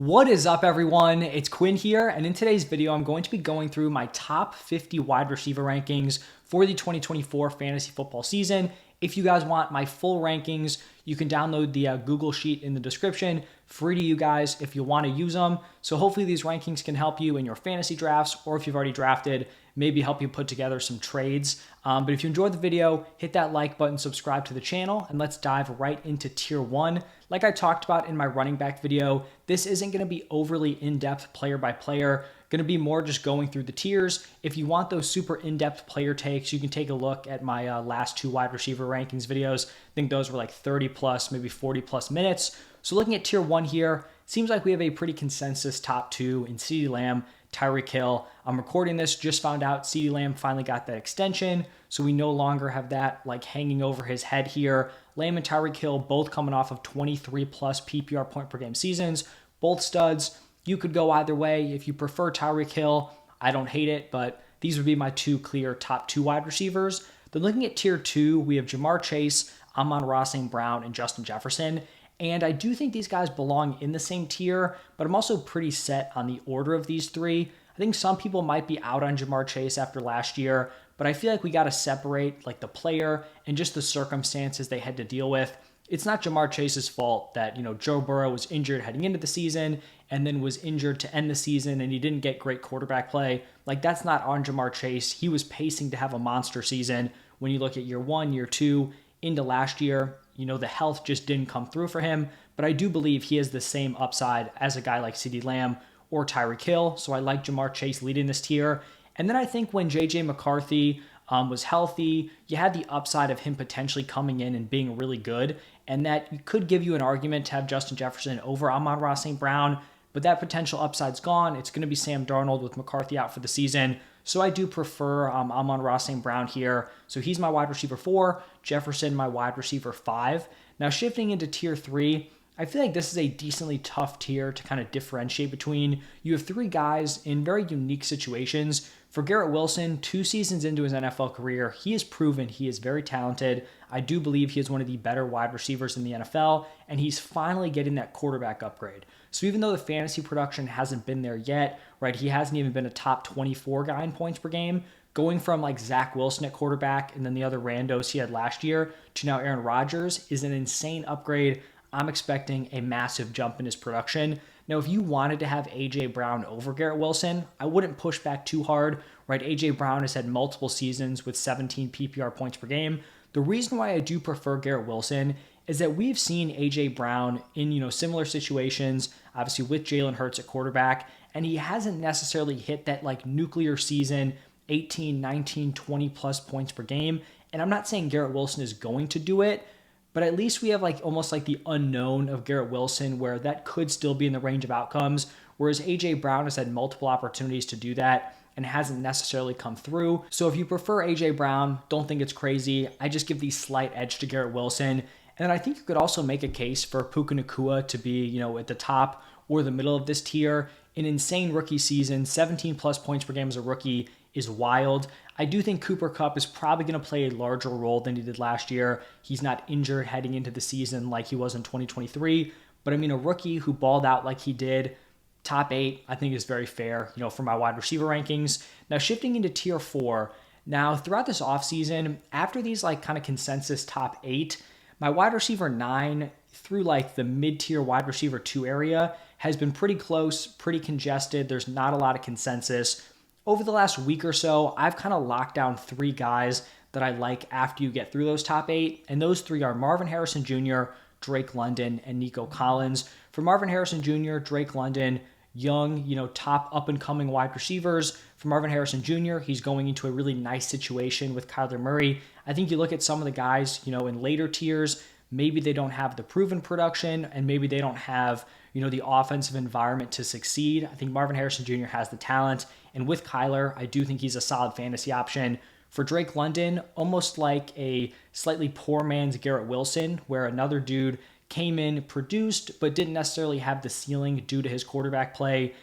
What is up, everyone? It's Quinn here, and in today's video, I'm going to be going through my top 50 wide receiver rankings for the 2024 fantasy football season. If you guys want my full rankings, you can download the Google Sheet in the description. Free to you guys if you want to use them. So hopefully these rankings can help you in your fantasy drafts, or if you've already drafted, maybe help you put together some trades. But if you enjoyed the video, hit that like button, subscribe to the channel, and let's dive right into tier one. Like I talked about in my running back video, this isn't going to be overly in-depth player by player. Going to be more just going through the tiers. If you want those super in-depth player takes, you can take a look at my last two wide receiver rankings videos. I think those were like 30 plus, maybe 40 plus minutes. So looking at tier one here, seems like we have a pretty consensus top two in CeeDee Lamb, Tyreek Hill. I'm recording this, just found out CeeDee Lamb finally got that extension, so we no longer have that like hanging over his head here. Lamb and Tyreek Hill both coming off of 23 plus PPR point per game seasons, both studs. You could go either way. If you prefer Tyreek Hill, I don't hate it, but these would be my two clear top two wide receivers. Then looking at tier two, we have Jamar Chase, Amon-Ra St. Brown, and Justin Jefferson. And I do think these guys belong in the same tier, but I'm also pretty set on the order of these three. I think some people might be out on Jamar Chase after last year, but I feel like we got to separate like the player and just the circumstances they had to deal with. It's not Jamar Chase's fault that, Joe Burrow was injured heading into the season and then was injured to end the season and he didn't get great quarterback play. Like, that's not on Jamar Chase. He was pacing to have a monster season when you look at year one, year two, into last year. The health just didn't come through for him, but I do believe he has the same upside as a guy like CeeDee Lamb or Tyreek Hill, so I like Jamar Chase leading this tier. And then I think when J.J. McCarthy was healthy, you had the upside of him potentially coming in and being really good, and that could give you an argument to have Justin Jefferson over Amon-Ra St. Brown, but that potential upside's gone. It's going to be Sam Darnold with McCarthy out for the season. So I do prefer Amon-Ra St. Brown here. So he's my wide receiver 4, Jefferson my wide receiver 5. Now shifting into tier 3, I feel like this is a decently tough tier to kind of differentiate between. You have three guys in very unique situations. For Garrett Wilson, 2 seasons into his NFL career, he has proven he is very talented. I do believe he is one of the better wide receivers in the NFL, and he's finally getting that quarterback upgrade. So even though the fantasy production hasn't been there yet, right, he hasn't even been a top 24 guy in points per game, going from like Zach Wilson at quarterback and then the other randos he had last year to now Aaron Rodgers is an insane upgrade. I'm expecting a massive jump in his production. Now, if you wanted to have A.J. Brown over Garrett Wilson, I wouldn't push back too hard, right? A.J. Brown has had multiple seasons with 17 PPR points per game. The reason why I do prefer Garrett Wilson is that we've seen A.J. Brown in, similar situations, obviously with Jalen Hurts at quarterback, and he hasn't necessarily hit that like nuclear season, 18, 19, 20 plus points per game. And I'm not saying Garrett Wilson is going to do it, but at least we have like almost like the unknown of Garrett Wilson where that could still be in the range of outcomes, whereas A.J. Brown has had multiple opportunities to do that and hasn't necessarily come through. So if you prefer A.J. Brown, don't think it's crazy. I just give the slight edge to Garrett Wilson. And then I think you could also make a case for Puka Nacua to be, at the top or the middle of this tier. An insane rookie season, 17 plus points per game as a rookie is wild. I do think Cooper Kupp is probably going to play a larger role than he did last year. He's not injured heading into the season like he was in 2023. But I mean, a rookie who balled out like he did, top 8, I think is very fair, for my wide receiver rankings. Now shifting into tier 4. Now throughout this offseason, after these like kind of consensus top 8, my wide receiver 9 through like the mid-tier wide receiver 2 area has been pretty close, pretty congested. There's not a lot of consensus. Over the last week or so, I've kind of locked down 3 guys that I like after you get through those top 8. And those 3 are Marvin Harrison Jr., Drake London, and Nico Collins. For Marvin Harrison Jr., Drake London, young, top up-and-coming wide receivers. For Marvin Harrison Jr., he's going into a really nice situation with Kyler Murray. I think you look at some of the guys, in later tiers, maybe they don't have the proven production and maybe they don't have, the offensive environment to succeed. I think Marvin Harrison Jr. has the talent. And with Kyler, I do think he's a solid fantasy option. For Drake London, almost like a slightly poor man's Garrett Wilson, where another dude came in, produced, but didn't necessarily have the ceiling due to his quarterback play,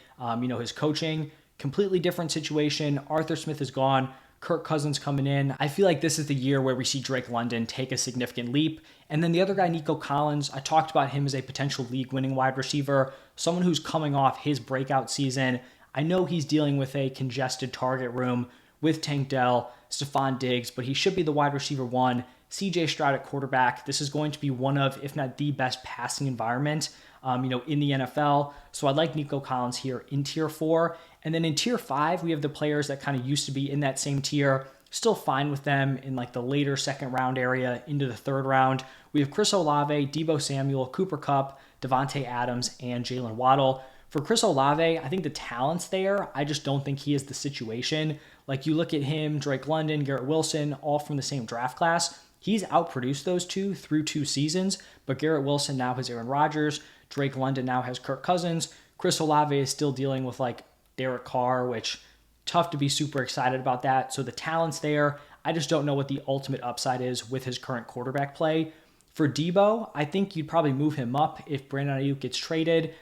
his coaching. Completely different situation. Arthur Smith is gone. Kirk Cousins coming in. I feel like this is the year where we see Drake London take a significant leap. And then the other guy, Nico Collins, I talked about him as a potential league-winning wide receiver, someone who's coming off his breakout season. I know he's dealing with a congested target room with Tank Dell, Stephon Diggs, but he should be the wide receiver one. CJ Stroud at quarterback. This is going to be one of, if not the best passing environment, in the NFL. So I like Nico Collins here in tier 4. And then in tier 5, we have the players that kind of used to be in that same tier. Still fine with them in like the later second round area into the third round. We have Chris Olave, Deebo Samuel, Cooper Kupp, Devontae Adams, and Jalen Waddle. For Chris Olave, I think the talent's there. I just don't think he is the situation. Like you look at him, Drake London, Garrett Wilson, all from the same draft class. He's outproduced those two through 2 seasons, but Garrett Wilson now has Aaron Rodgers. Drake London now has Kirk Cousins. Chris Olave is still dealing with like Derek Carr, which tough to be super excited about that. So the talent's there. I just don't know what the ultimate upside is with his current quarterback play. For Deebo, I think you'd probably move him up if Brandon Ayuk gets traded.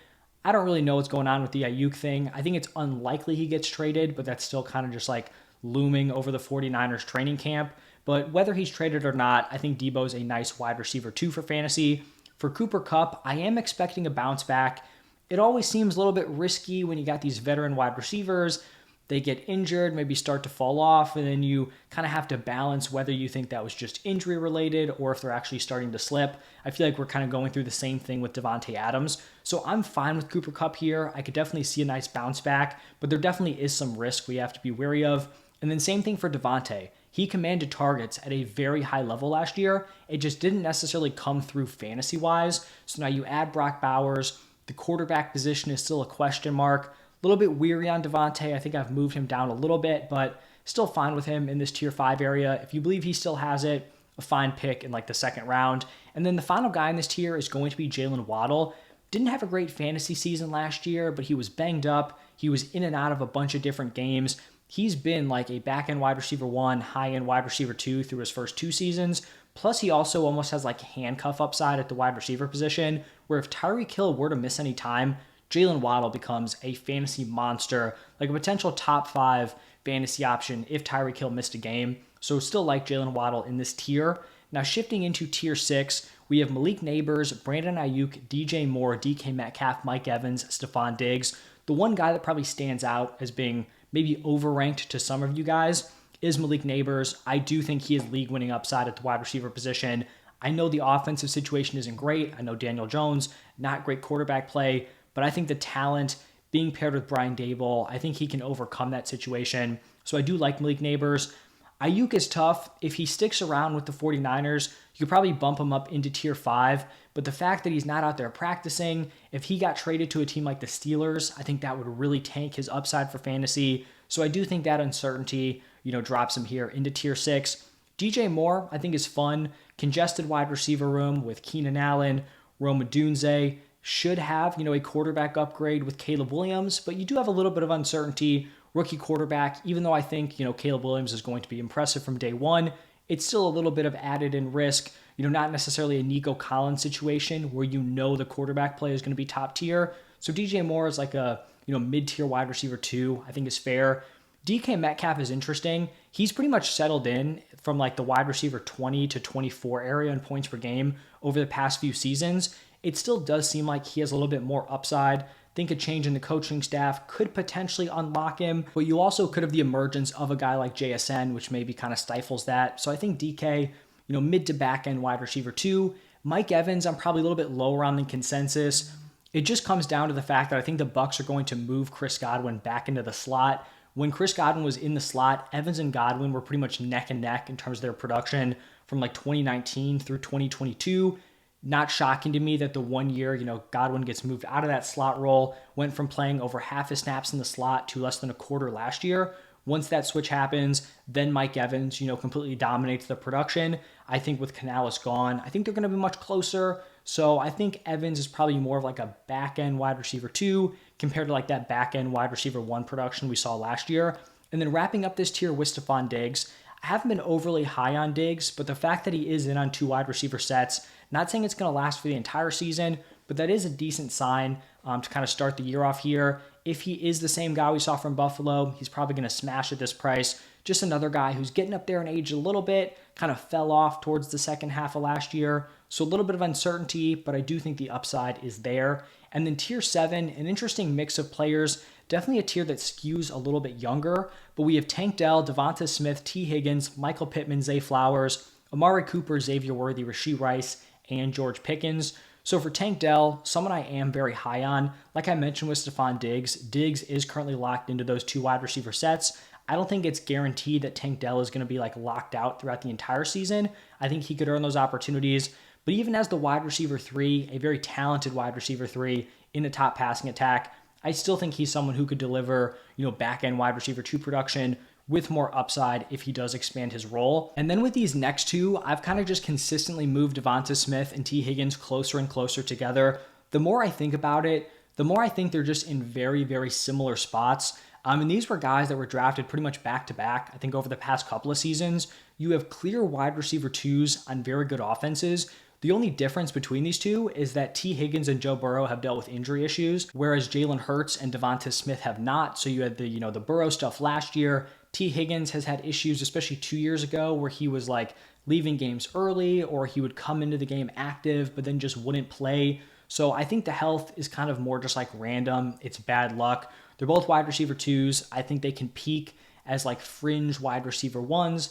I don't really know what's going on with the Ayuk thing. I think it's unlikely he gets traded, but that's still kind of just like looming over the 49ers training camp. But whether he's traded or not, I think Deebo's a nice wide receiver too for fantasy. For Cooper Kupp, I am expecting a bounce back. It always seems a little bit risky when you got these veteran wide receivers. They get injured, maybe start to fall off, and then you kind of have to balance whether you think that was just injury related or if they're actually starting to slip. I feel like we're kind of going through the same thing with Devontae Adams. So I'm fine with Cooper Kupp here. I could definitely see a nice bounce back, but there definitely is some risk we have to be wary of. And then same thing for Devontae. He commanded targets at a very high level last year. It just didn't necessarily come through fantasy-wise. So now you add Brock Bowers. The quarterback position is still a question mark. A little bit weary on Devontae. I think I've moved him down a little bit, but still fine with him in this tier 5 area. If you believe he still has it, a fine pick in like the second round. And then the final guy in this tier is going to be Jalen Waddle. Didn't have a great fantasy season last year, but he was banged up. He was in and out of a bunch of different games. He's been like a back-end wide receiver 1, high-end wide receiver 2 through his first 2 seasons. Plus, he also almost has like handcuff upside at the wide receiver position, where if Tyreek Hill were to miss any time, Jalen Waddle becomes a fantasy monster, like a potential top 5 fantasy option if Tyreek Hill missed a game. So still like Jalen Waddle in this tier. Now shifting into tier 6, we have Malik Nabers, Brandon Ayuk, DJ Moore, DK Metcalf, Mike Evans, Stephon Diggs. The one guy that probably stands out as being maybe overranked to some of you guys is Malik Nabers. I do think he has league-winning upside at the wide receiver position. I know the offensive situation isn't great. I know Daniel Jones, not great quarterback play, but I think the talent being paired with Brian Dable, I think he can overcome that situation. So I do like Malik Nabers. Ayuk is tough. If he sticks around with the 49ers, you could probably bump him up into tier 5. But the fact that he's not out there practicing, if he got traded to a team like the Steelers, I think that would really tank his upside for fantasy. So I do think that uncertainty, drops him here into tier 6. DJ Moore, I think, is fun. Congested wide receiver room with Keenan Allen, Rome Odunze. Should have, a quarterback upgrade with Caleb Williams, but you do have a little bit of uncertainty. Rookie quarterback, even though I think, Caleb Williams is going to be impressive from day one, it's still a little bit of added in risk. Not necessarily a Nico Collins situation where the quarterback play is going to be top tier. So DJ Moore is like a, mid-tier wide receiver 2, I think is fair. DK Metcalf is interesting. He's pretty much settled in from like the wide receiver 20 to 24 area in points per game over the past few seasons. It still does seem like he has a little bit more upside. Think a change in the coaching staff could potentially unlock him, but you also could have the emergence of a guy like JSN, which maybe kind of stifles that. So I think DK, mid to back end wide receiver 2. Mike Evans, I'm probably a little bit lower on the consensus. It just comes down to the fact that I think the Bucs are going to move Chris Godwin back into the slot. When Chris Godwin was in the slot, Evans and Godwin were pretty much neck and neck in terms of their production from like 2019 through 2022. Not shocking to me that the 1 year, Godwin gets moved out of that slot role, went from playing over half his snaps in the slot to less than a quarter last year. Once that switch happens, then Mike Evans, completely dominates the production. I think with Canales gone, I think they're going to be much closer. So I think Evans is probably more of like a back-end wide receiver 2 compared to like that back-end wide receiver 1 production we saw last year. And then wrapping up this tier with Stephon Diggs. I haven't been overly high on Diggs, but the fact that he is in on 2 wide receiver sets, not saying it's going to last for the entire season, but that is a decent sign to kind of start the year off here. If he is the same guy we saw from Buffalo, he's probably going to smash at this price. Just another guy who's getting up there in age a little bit, kind of fell off towards the second half of last year. So a little bit of uncertainty, but I do think the upside is there. And then tier 7, an interesting mix of players. Definitely a tier that skews a little bit younger, but we have Tank Dell, Devonta Smith, T. Higgins, Michael Pittman, Zay Flowers, Amari Cooper, Xavier Worthy, Rashee Rice, and George Pickens. So for Tank Dell, someone I am very high on, like I mentioned with Stephon Diggs, Diggs is currently locked into those 2 wide receiver sets. I don't think it's guaranteed that Tank Dell is going to be like locked out throughout the entire season. I think he could earn those opportunities. But even as the wide receiver 3, a very talented wide receiver 3 in a top passing attack, I still think he's someone who could deliver, back-end wide receiver 2 production with more upside if he does expand his role. And then with these next 2, I've kind of just consistently moved Devonta Smith and T. Higgins closer and closer together. The more I think about it, the more I think they're just in very, very similar spots. And these were guys that were drafted pretty much back-to-back, I think, over the past couple of seasons. You have clear wide receiver 2s on very good offenses. The only difference between these 2 is that T. Higgins and Joe Burrow have dealt with injury issues, whereas Jalen Hurts and Devonta Smith have not. So you had the Burrow stuff last year. T. Higgins has had issues, especially 2 years ago, where he was like leaving games early, or he would come into the game active, but then just wouldn't play. So I think the health is kind of more just like random. It's bad luck. They're both wide receiver 2s. I think they can peak as like fringe wide receiver 1s.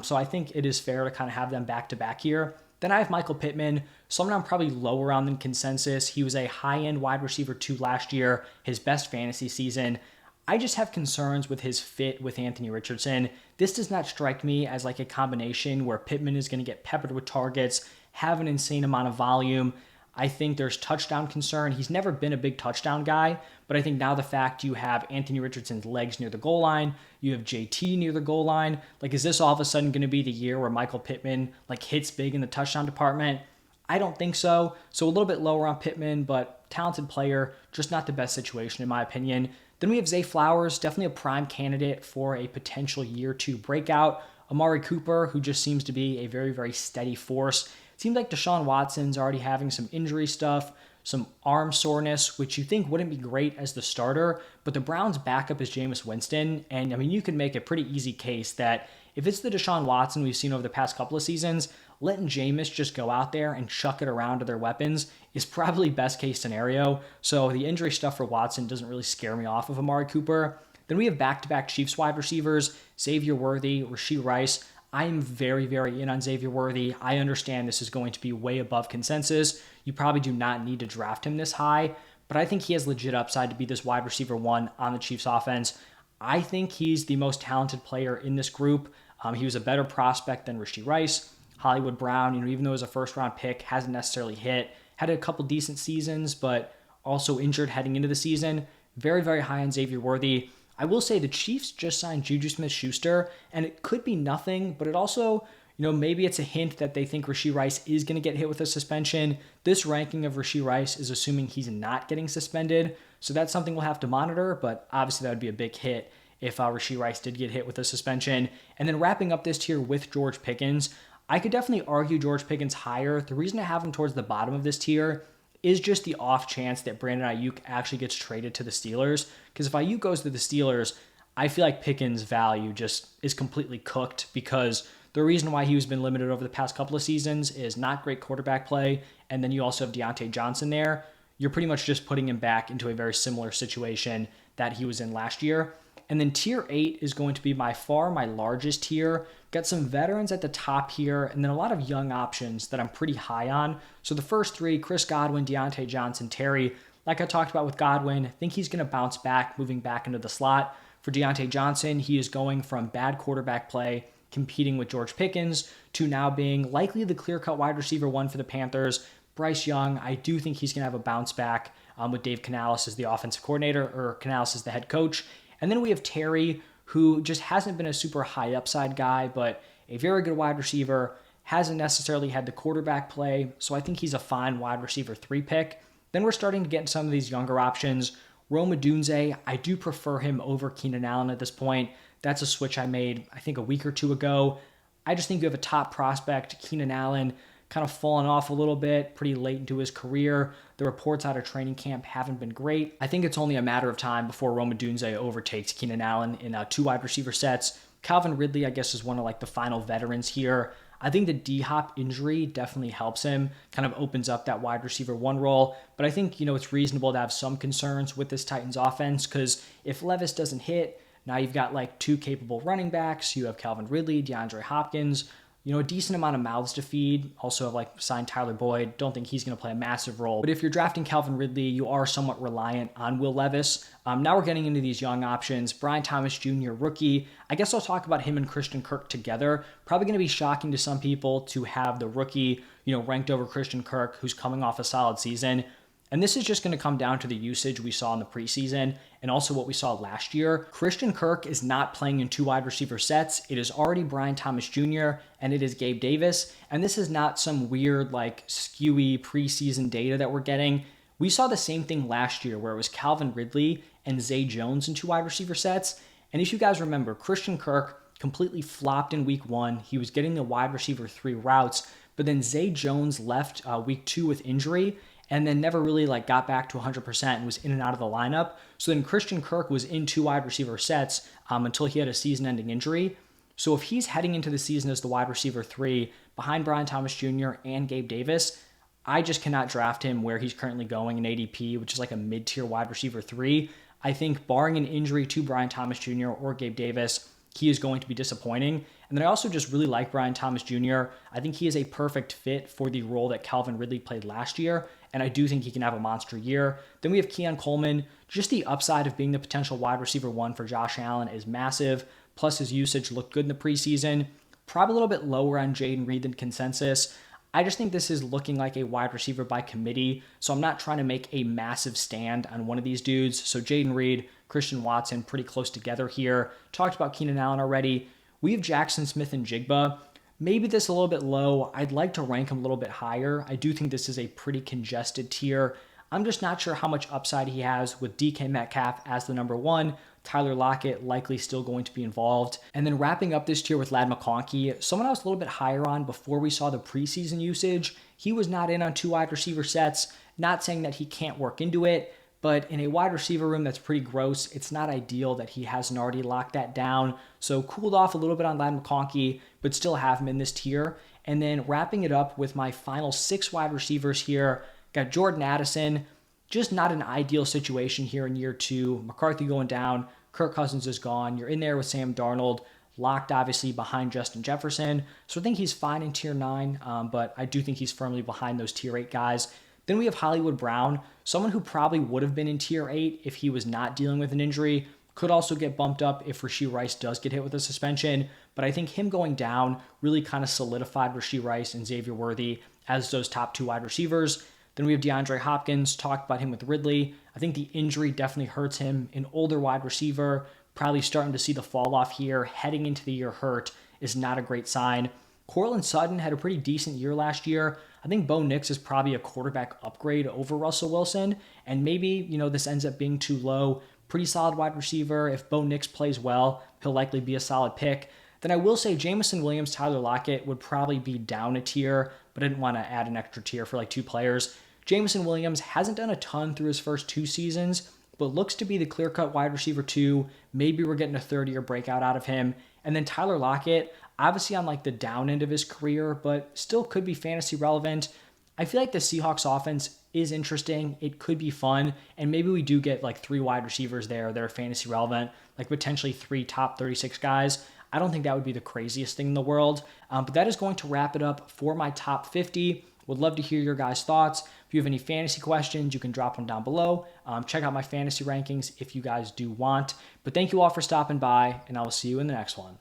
So I think it is fair to kind of have them back to back here. Then I have Michael Pittman, someone I'm probably lower on than consensus. He was a high-end wide receiver 2 last year, his best fantasy season. I just have concerns with his fit with Anthony Richardson. This does not strike me as like a combination where Pittman is going to get peppered with targets, have an insane amount of volume. I think there's touchdown concern. He's never been a big touchdown guy, but I think now the fact you have Anthony Richardson's legs near the goal line, you have JT near the goal line, like is this all of a sudden going to be the year where Michael Pittman like hits big in the touchdown department? I don't think so. So a little bit lower on Pittman, but talented player, just not the best situation in my opinion. Then we have Zay Flowers, definitely a prime candidate for a potential year 2 breakout. Amari Cooper, who just seems to be a very, very steady force. It seems like Deshaun Watson's already having some injury stuff, some arm soreness, which you think wouldn't be great as the starter, but the Browns' backup is Jameis Winston, and I mean, you can make a pretty easy case that if it's the Deshaun Watson we've seen over the past couple of seasons, letting Jameis just go out there and chuck it around to their weapons is probably best case scenario. So the injury stuff for Watson doesn't really scare me off of Amari Cooper. Then we have back-to-back Chiefs wide receivers, Xavier Worthy, Rashee Rice. I am very, very in on Xavier Worthy. I understand this is going to be way above consensus. You probably do not need to draft him this high, but I think he has legit upside to be this wide receiver 1 on the Chiefs offense. I think he's the most talented player in this group. He was a better prospect than Rashee Rice. Hollywood Brown, even though it was a first-round pick, hasn't necessarily hit. Had a couple decent seasons, but also injured heading into the season. Very, very high on Xavier Worthy. I will say the Chiefs just signed Juju Smith-Schuster, and it could be nothing, but it also, maybe it's a hint that they think Rashee Rice is going to get hit with a suspension. This ranking of Rashee Rice is assuming he's not getting suspended, so that's something we'll have to monitor, but obviously that would be a big hit if Rashee Rice did get hit with a suspension. And then wrapping up this tier with George Pickens, I could definitely argue George Pickens higher. The reason I have him towards the bottom of this tier is just the off chance that Brandon Ayuk actually gets traded to the Steelers. Because if Ayuk goes to the Steelers, I feel like Pickens' value just is completely cooked, because the reason why he's been limited over the past couple of seasons is not great quarterback play, and then you also have Deontay Johnson there. You're pretty much just putting him back into a very similar situation that he was in last year. And then tier 8 is going to be by far my largest tier. Got some veterans at the top here, and then a lot of young options that I'm pretty high on. So the first 3, Chris Godwin, Deontay Johnson, Terry. Like I talked about with Godwin, I think he's going to bounce back, moving back into the slot. For Deontay Johnson, he is going from bad quarterback play, competing with George Pickens, to now being likely the clear-cut wide receiver 1 for the Panthers. Bryce Young, I do think he's going to have a bounce back with Dave Canales as the offensive coordinator, or Canales as the head coach. And then we have Terry, who just hasn't been a super high upside guy, but a very good wide receiver, hasn't necessarily had the quarterback play, so I think he's a fine wide receiver 3 pick. Then we're starting to get into some of these younger options. Rome Odunze, I do prefer him over Keenan Allen at this point. That's a switch I made, I think, a week or 2 ago. I just think you have a top prospect, Keenan Allen, kind of fallen off a little bit pretty late into his career. The reports out of training camp haven't been great. I think it's only a matter of time before Rome Odunze overtakes Keenan Allen in 2 wide receiver sets. Calvin Ridley, I guess, is one of like the final veterans here. I think the D-Hop injury definitely helps him, kind of opens up that wide receiver 1 role. But I think, it's reasonable to have some concerns with this Titans offense because if Levis doesn't hit, now you've got like 2 capable running backs. You have Calvin Ridley, DeAndre Hopkins, a decent amount of mouths to feed. Also have like signed Tyler Boyd. Don't think he's going to play a massive role. But if you're drafting Calvin Ridley, you are somewhat reliant on Will Levis. Now we're getting into these young options. Brian Thomas Jr., rookie. I guess I'll talk about him and Christian Kirk together. Probably going to be shocking to some people to have the rookie, ranked over Christian Kirk, who's coming off a solid season. And this is just going to come down to the usage we saw in the preseason and also what we saw last year. Christian Kirk is not playing in 2 wide receiver sets. It is already Brian Thomas Jr. and it is Gabe Davis. And this is not some weird, like, skewy preseason data that we're getting. We saw the same thing last year where it was Calvin Ridley and Zay Jones in 2 wide receiver sets. And if you guys remember, Christian Kirk completely flopped in week 1. He was getting the wide receiver 3 routes, but then Zay Jones left week 2 with injury and then never really like got back to 100% and was in and out of the lineup. So then Christian Kirk was in 2 wide receiver sets until he had a season-ending injury. So if he's heading into the season as the wide receiver 3 behind Brian Thomas Jr. and Gabe Davis, I just cannot draft him where he's currently going in ADP, which is like a mid-tier wide receiver 3. I think barring an injury to Brian Thomas Jr. or Gabe Davis, he is going to be disappointing. And then I also just really like Brian Thomas Jr. I think he is a perfect fit for the role that Calvin Ridley played last year, and I do think he can have a monster year. Then we have Keon Coleman. Just the upside of being the potential wide receiver 1 for Josh Allen is massive, plus his usage looked good in the preseason. Probably a little bit lower on Jaden Reed than consensus. I just think this is looking like a wide receiver by committee, so I'm not trying to make a massive stand on one of these dudes. So Jaden Reed, Christian Watson, pretty close together here. Talked about Keenan Allen already. We have Jackson Smith and Jigba. Maybe this a little bit low. I'd like to rank him a little bit higher. I do think this is a pretty congested tier. I'm just not sure how much upside he has with DK Metcalf as the number 1. Tyler Lockett likely still going to be involved. And then wrapping up this tier with Ladd McConkey, someone I was a little bit higher on before we saw the preseason usage. He was not in on 2 wide receiver sets. Not saying that he can't work into it, but in a wide receiver room that's pretty gross, it's not ideal that he hasn't already locked that down. So cooled off a little bit on Ladd McConkey, but still have him in this tier. And then wrapping it up with my final 6 wide receivers here, got Jordan Addison. Just not an ideal situation here in year 2. McCarthy going down, Kirk Cousins is gone. You're in there with Sam Darnold, locked obviously behind Justin Jefferson. So I think he's fine in tier 9, but I do think he's firmly behind those tier 8 guys. Then we have Hollywood Brown, someone who probably would have been in tier 8 if he was not dealing with an injury. Could also get bumped up if Rashee Rice does get hit with a suspension. But I think him going down really kind of solidified Rashee Rice and Xavier Worthy as those top 2 wide receivers. Then we have DeAndre Hopkins, talked about him with Ridley. I think the injury definitely hurts him. An older wide receiver, probably starting to see the fall off here, heading into the year hurt is not a great sign. Courtland Sutton had a pretty decent year last year. I think Bo Nix is probably a quarterback upgrade over Russell Wilson, and maybe, this ends up being too low. Pretty solid wide receiver. If Bo Nix plays well, he'll likely be a solid pick. Then I will say Jameson Williams, Tyler Lockett would probably be down a tier, but I didn't want to add an extra tier for like 2 players. Jameson Williams hasn't done a ton through his first 2 seasons, but looks to be the clear-cut wide receiver 2. Maybe we're getting a third-year breakout out of him. And then Tyler Lockett, obviously on like the down end of his career, but still could be fantasy relevant. I feel like the Seahawks offense is interesting. It could be fun. And maybe we do get like 3 wide receivers there that are fantasy relevant, like potentially 3 top 36 guys. I don't think that would be the craziest thing in the world. But that is going to wrap it up for my top 50. Would love to hear your guys' thoughts. If you have any fantasy questions, you can drop them down below. Check out my fantasy rankings if you guys do want. But thank you all for stopping by, and I will see you in the next one.